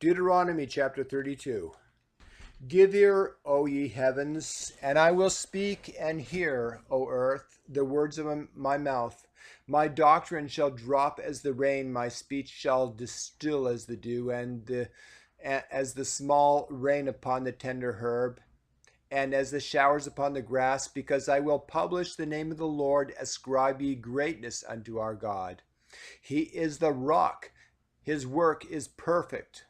Deuteronomy chapter 32. Give ear, O ye heavens, and I will speak, and hear, O earth, the words of my mouth. My doctrine shall drop as the rain, my speech shall distill as the dew, and as the small rain upon the tender herb, and as the showers upon the grass, because I will publish the name of the Lord. Ascribe ye greatness unto our God. He is the rock, his work is perfect.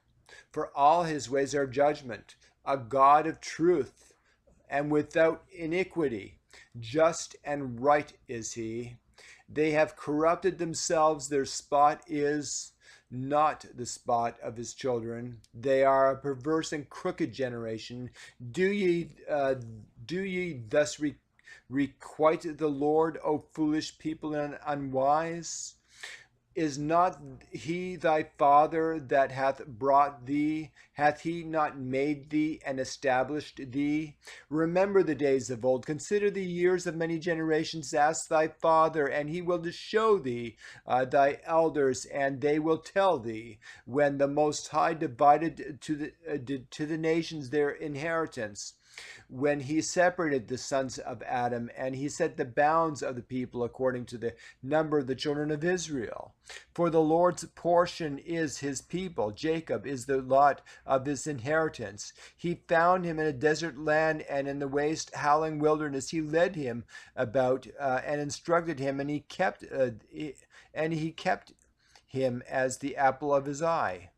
For all his ways are judgment, a God of truth, and without iniquity. Just and right is he. They have corrupted themselves, their spot is not the spot of his children. They are a perverse and crooked generation. Do ye thus requite the Lord, O foolish people and unwise? Is not he thy father that hath brought thee? Hath he not made thee and established thee? Remember the days of old. Consider the years of many generations. Ask thy father, and he will show thee thy elders, and they will tell thee. When the Most High divided to the nations their inheritance, when he separated the sons of Adam, and he set the bounds of the people according to the number of the children of Israel. For the Lord's portion is his people. Jacob is the lot of his inheritance. He found him in a desert land, and in the waste howling wilderness he led him about and instructed him, and he kept him as the apple of his eye.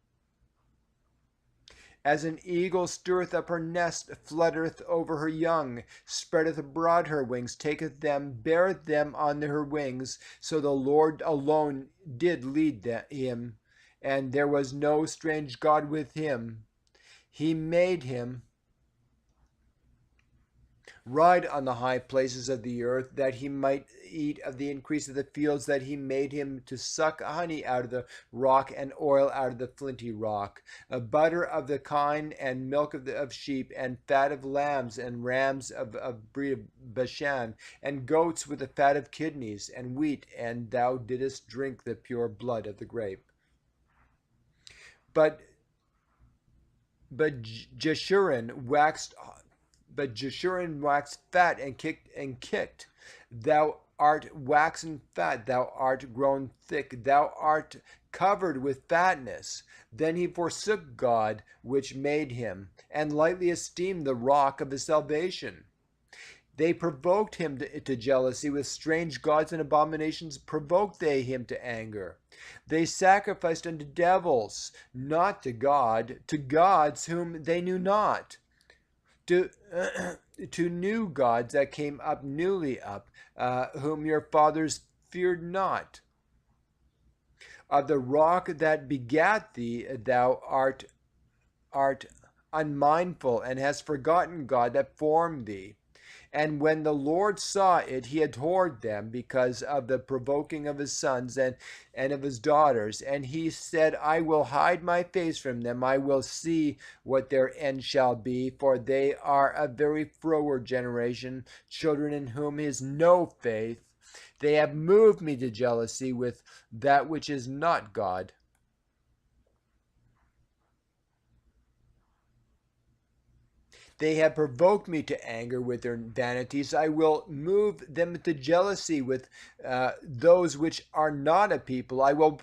As an eagle stirreth up her nest, fluttereth over her young, spreadeth abroad her wings, taketh them, beareth them on her wings. So the Lord alone did lead him, and there was no strange God with him. He made him ride on the high places of the earth, that he might eat of the increase of the fields, that he made him to suck honey out of the rock, and oil out of the flinty rock, butter of the kine, and milk of sheep, and fat of lambs, and rams of breed of Bashan, and goats with the fat of kidneys, and wheat, and thou didst drink the pure blood of the grape. But Jeshurun waxed fat and kicked. Thou art waxen fat, thou art grown thick, thou art covered with fatness. Then he forsook God which made him, and lightly esteemed the rock of his salvation. They provoked him to jealousy with strange gods and abominations, provoked they him to anger. They sacrificed unto devils, not to God, to gods whom they knew not, to new gods that came up newly up, whom your fathers feared not. Of the rock that begat thee, thou art unmindful, and hast forgotten God that formed thee. And when the Lord saw it, he abhorred them because of the provoking of his sons and of his daughters. And he said, I will hide my face from them. I will see what their end shall be. For they are a very froward generation, children in whom is no faith. They have moved me to jealousy with that which is not God. They have provoked me to anger with their vanities. I will move them to jealousy with those which are not a people. I will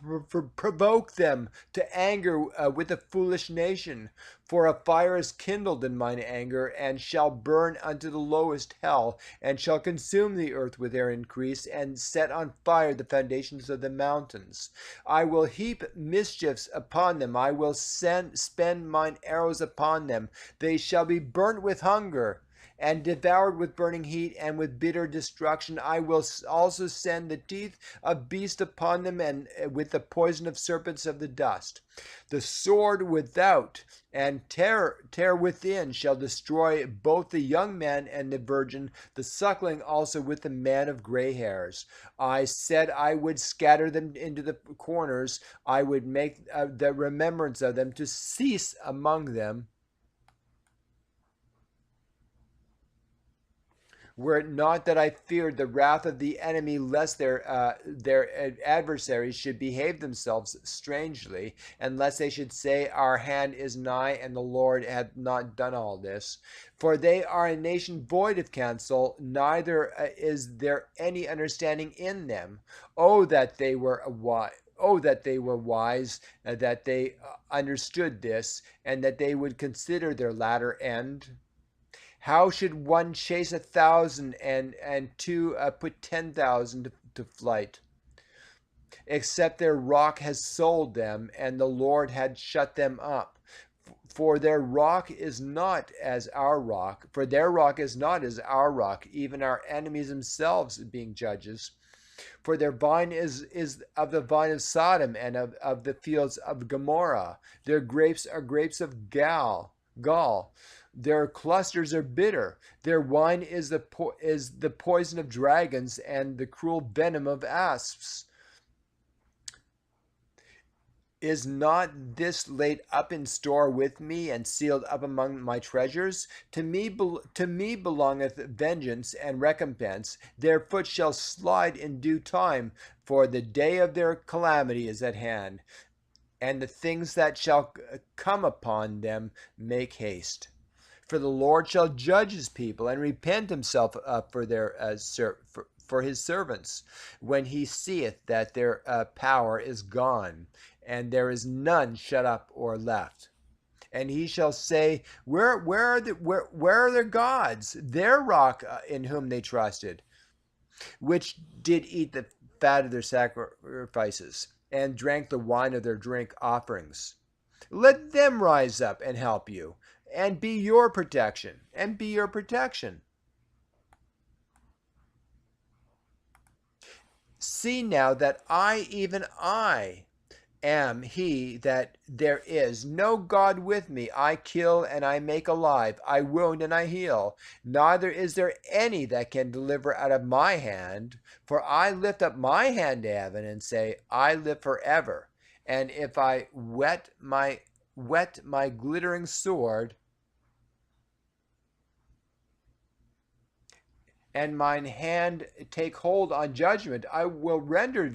provoke them to anger with a foolish nation. For a fire is kindled in mine anger, and shall burn unto the lowest hell, and shall consume the earth with their increase, and set on fire the foundations of the mountains. I will heap mischiefs upon them. I will spend mine arrows upon them. They shall be burnt with hunger, and devoured with burning heat, and with bitter destruction. I will also send the teeth of beasts upon them, and with the poison of serpents of the dust. The sword without and terror within shall destroy both the young man and the virgin, the suckling also with the man of gray hairs. I said I would scatter them into the corners. I would make the remembrance of them to cease among them. Were it not that I feared the wrath of the enemy, lest their adversaries should behave themselves strangely, and lest they should say, Our hand is nigh, and the Lord hath not done all this. For they are a nation void of counsel, neither is there any understanding in them. Oh, that they were wise! Oh, that they were wise, that they understood this, and that they would consider their latter end. How should one chase 1,000 and two put 10,000 to flight? Except their rock has sold them, and the Lord had shut them up. For their rock is not as our rock, for their rock is not as our rock, even our enemies themselves being judges. For their vine is of the vine of Sodom, and of the fields of Gomorrah. Their grapes are grapes of gall. Their clusters are bitter. Their wine is the poison of dragons, and the cruel venom of asps. Is not this laid up in store with me, and sealed up among my treasures? To me belongeth vengeance and recompense. Their foot shall slide in due time, for the day of their calamity is at hand, and the things that shall come upon them make haste. For the Lord shall judge his people, and repent himself for his servants, when he seeth that their power is gone, and there is none shut up or left. And he shall say, Where are their gods, their rock in whom they trusted, which did eat the fat of their sacrifices, and drank the wine of their drink offerings? Let them rise up and help you, and be your protection, See now that I, even I, am he, that there is no God with me. I kill and I make alive, I wound and I heal. Neither is there any that can deliver out of my hand. For I lift up my hand to heaven and say, I live forever. And if I whet my glittering sword, and mine hand take hold on judgment, I will render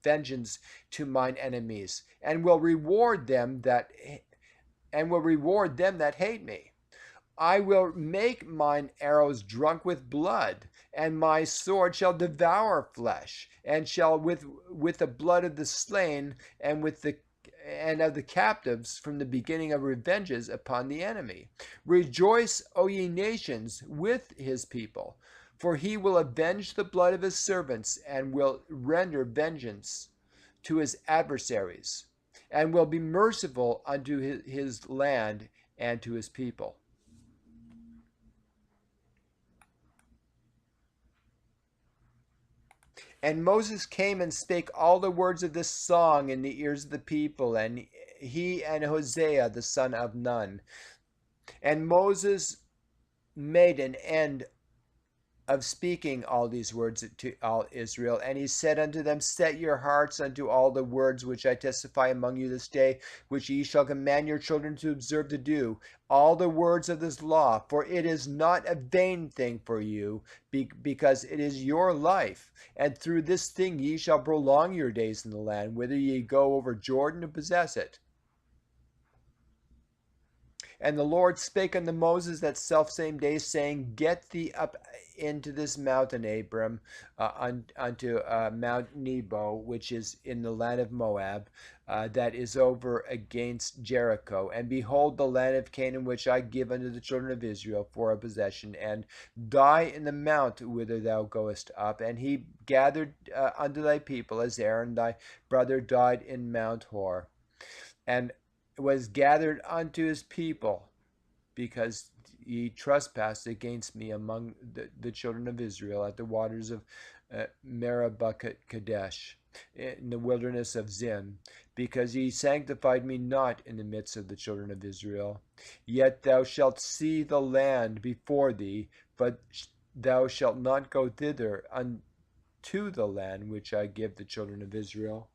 vengeance to mine enemies, and will reward them that hate me. I will make mine arrows drunk with blood, and my sword shall devour flesh, and shall with the blood of the slain, and of the captives from the beginning of revenges upon the enemy. Rejoice, O ye nations, with his people, for he will avenge the blood of his servants, and will render vengeance to his adversaries, and will be merciful unto his land and to his people. And Moses came and spake all the words of this song in the ears of the people, and he and Hosea the son of Nun. And Moses made an end of speaking all these words to all Israel. And he said unto them, Set your hearts unto all the words which I testify among you this day, which ye shall command your children to observe to do, all the words of this law, for it is not a vain thing for you, because it is your life. And through this thing ye shall prolong your days in the land, whither ye go over Jordan to possess it. And the Lord spake unto Moses that selfsame day, saying, Get thee up into this mountain, Abram, unto Mount Nebo, which is in the land of Moab, that is over against Jericho. And behold the land of Canaan, which I give unto the children of Israel for a possession, and die in the mount whither thou goest up. And he gathered unto thy people, as Aaron thy brother died in Mount Hor, and was gathered unto his people, because ye trespassed against me among the children of Israel at the waters of Meribah Kadesh, in the wilderness of Zin, because ye sanctified me not in the midst of the children of Israel. Yet thou shalt see the land before thee, but thou shalt not go thither unto the land which I give the children of Israel.